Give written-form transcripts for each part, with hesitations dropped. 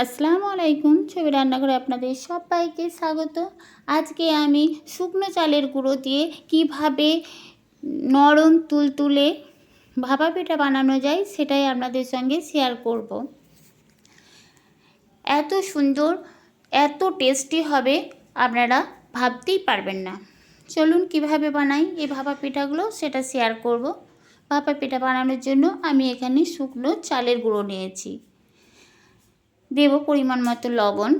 আসসালামু আলাইকুম। ছবি রান্নাঘরে আপনাদের সবাইকে স্বাগত। আজকে আমি শুকনো চালের গুঁড়ো দিয়ে কিভাবে নরম তুলতুলে ভাপা পিঠা বানানো যায় সেটাই আপনাদের সঙ্গে শেয়ার করব। এত সুন্দর, এত টেস্টি হবে আপনারা ভাবতেই পারবেন না। চলুন কিভাবে বানাই এই ভাপা পিঠাগুলো সেটা শেয়ার করব। ভাপা পিঠা বানানোর জন্য আমি এখানে শুকনো চালের গুঁড়ো নিয়েছি। দেব পরিমাণ মতো লবণ।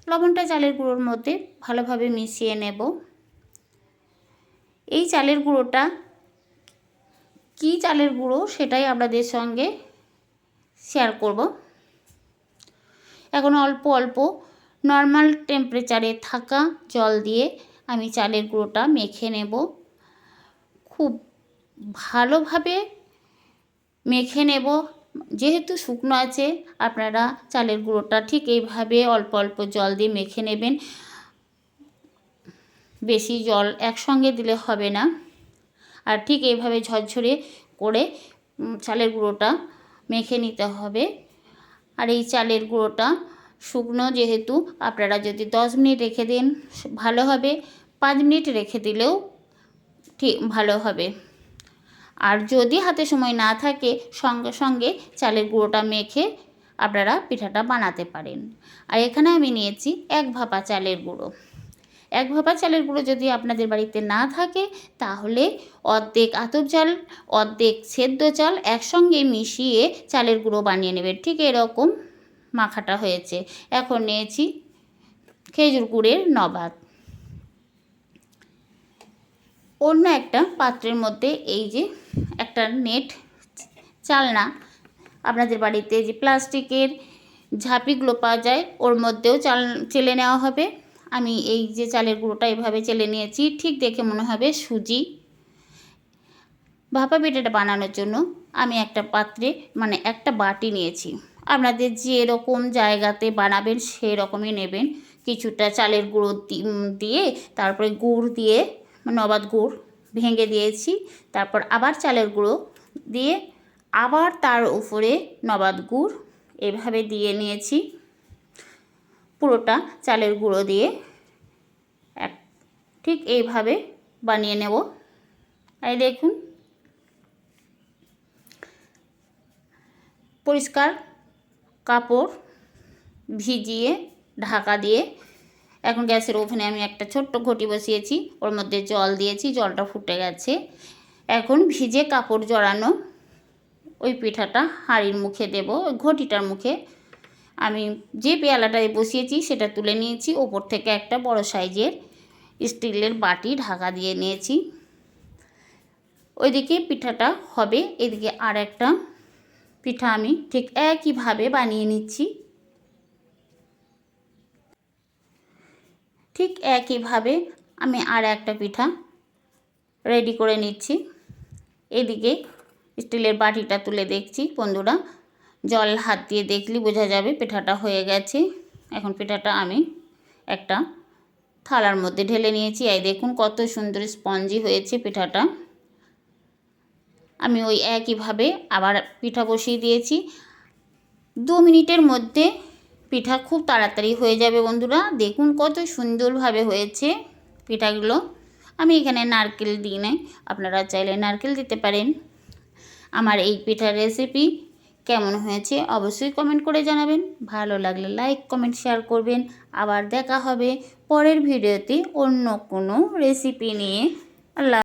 লবণটা চালের গুঁড়োর মধ্যে ভালোভাবে মিশিয়ে নেব। এই চালের গুঁড়োটা কি চালের গুঁড়ো সেটাই আপনাদের সঙ্গে শেয়ার করব। এখন অল্প অল্প নর্মাল টেম্পারেচারে থাকা জল দিয়ে আমি চালের গুঁড়োটা মেখে নেব। খুব ভালোভাবে মেখে নেব। যেহেতু শুকনো আছে আপনারা চালের গুঁড়োটা ঠিক এইভাবে অল্প অল্প জল দিয়ে মেখে নেবেন। বেশি জল একসঙ্গে দিলে হবে না। আর ঠিক এইভাবে ঝরঝরে করে চালের গুঁড়োটা মেখে নিতে হবে। আর এই চালের গুঁড়োটা শুকনো যেহেতু আপনারা যদি 10 মিনিট রেখে দেন ভালো হবে, 5 মিনিট রেখে দিলেও ঠিক ভালো হবে। আর যদি হাতে সময় না থাকে সঙ্গে সঙ্গে চালের গুঁড়োটা মেখে আপনারা পিঠাটা বানাতে পারেন। আর এখানে আমি নিয়েছি 1 ভাপা চালের গুঁড়ো। 1 ভাপা চালের গুঁড়ো যদি আপনাদের বাড়িতে না থাকে তাহলে অর্ধেক আতপ চাল অর্ধেক সেদ্ধ চাল একসঙ্গে মিশিয়ে চালের গুঁড়ো বানিয়ে নেবেন। ঠিক এরকম মাখাটা হয়েছে। এখন নিয়েছি খেজুর গুড়ের নবাত। অন্য একটা পাত্রের মধ্যে এই যে একটা নেট চালনা, আপনাদের বাড়িতে যে প্লাস্টিকের ঝাঁপিগুলো পাওয়া যায় ওর মধ্যেও চেলে নেওয়া হবে। আমি এই যে চালের গুঁড়োটা এভাবে চেলে নিয়েছি, ঠিক দেখে মনে হবে সুজি। ভাপা পিঠাটা বানানোর জন্য আমি একটা পাত্রে একটা বাটি নিয়েছি। আপনাদের যেরকম জায়গাতে বানাবেন সেরকমই নেবেন। কিছুটা চালের গুঁড়ো দিয়ে তারপরে গুড় দিয়ে নবাত গুড় ভেঙে দিয়েছি। তারপর আবার চালের গুঁড়ো দিয়ে আবার তার উপরে নবাত গুড় এভাবে দিয়ে নিয়েছি। পুরোটা চালের গুঁড়ো দিয়ে ঠিক এইভাবে বানিয়ে নেব। এই দেখুন, পরিষ্কার কাপড় ভিজিয়ে ঢাকা দিয়ে এখন গ্যাসের ওভেনে আমি একটা ছোট্ট ঘটি বসিয়েছি, ওর মধ্যে জল দিয়েছি, জলটা ফুটে গেছে। এখন ভিজে কাপড় জড়ানো ওই পিঠাটা হাঁড়ির মুখে দেব। ওই ঘটিটার মুখে আমি যে পেয়ালাটায় বসিয়েছি সেটা তুলে নিয়েছি। ওপর থেকে একটা বড় সাইজের স্টিলের বাটি ঢাকা দিয়ে নিয়েছি। ওইদিকে পিঠাটা হবে, এদিকে আর একটা পিঠা আমি ঠিক একইভাবে বানিয়ে নিচ্ছি। ঠিক একইভাবে আমি আর একটা পিঠা রেডি করে নিচ্ছি। এদিকে স্টিলের বাটিটা তুলে দেখছি বন্ধুরা, জল হাত দিয়ে দেখলে বোঝা যাবে পিঠাটা হয়ে গেছে। এখন পিঠাটা আমি একটা থালার মধ্যে ঢেলে নিয়েছি। এই দেখুন কত সুন্দর স্পঞ্জি হয়েছে পিঠাটা। আমি ওই একইভাবে আবার পিঠা বসিয়ে দিয়েছি। 2 মিনিটের মধ্যে পিঠা খুব তাড়াতাড়ি হয়ে যাবে বন্ধুরা। দেখুন কত সুন্দরভাবে হয়েছে পিঠাগুলো। আমি এখানে নারকেল দিই নাই, আপনারা চাইলে নারকেল দিতে পারেন। আমার এই পিঠার রেসিপি কেমন হয়েছে অবশ্যই কমেন্ট করে জানাবেন। ভালো লাগলে লাইক কমেন্ট শেয়ার করবেন। আবার দেখা হবে পরের ভিডিওতে অন্য কোনো রেসিপি নিয়ে। আল্লাহ।